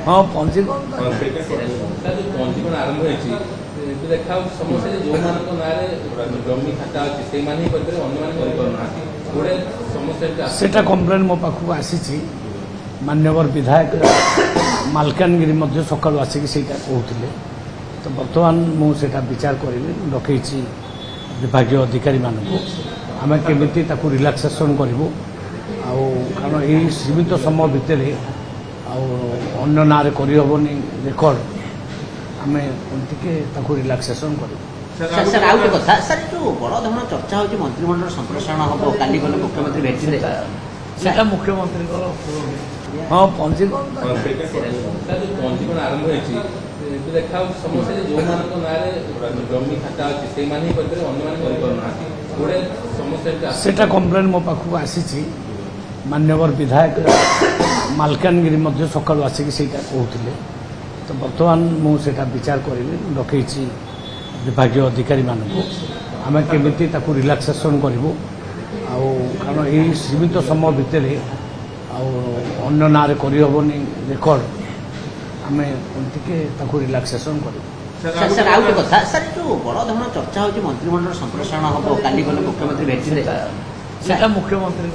हाँ पंजीकरण पंजीकरण आरंभ होती देखा समस्या जो ना जमी खाता अच्छी से गोटे समस्या सेटा कंप्लेन मो पाखक आसी मान्यवर विधायक मालकानगिरी मध्य सकाळु आसिक सेटा कहते तो बर्तमान मुझे विचार करी रखी विभाग अधिकारी मानू आम केमी रिलैक्सेशन करूँ कारण यही सीमित समय भितर अन्य ना करहबनी रेकर्ड आम टे रिलैक्सेशन करूँ। सर आउ गोटे कथा सर जो बड़ धरण चर्चा होची मंत्रिमंडल संप्रसारण हम काली गले मुख्यमंत्री भेटिले सेटा मुख्यमंत्री हाँ पंजीकरण पंजीकरण आरंभ होती देखा समस्या जो ना जमी खाता अच्छी से गोटे समस्या सेटा कंप्लेन मो पाखक आसी मान्यवर विधायक मालकानगिरी मध्य सकाळु आसिक सेटा कहते तो बर्तमान मुझे विचार करी रखी विभाग अधिकारी मानू आम केमी रिलैक्सेशन करूँ कारण यही सीमित समय भितर अन्य ना करहबनी रेकर्ड आम टे रिलैक्सेशन करूँ। सर आउ गोटे कथा सर जो बड़ धरण चर्चा होची मंत्रिमंडल संप्रसारण हम काली गले मुख्यमंत्री भेटिले सेटा मुख्यमंत्री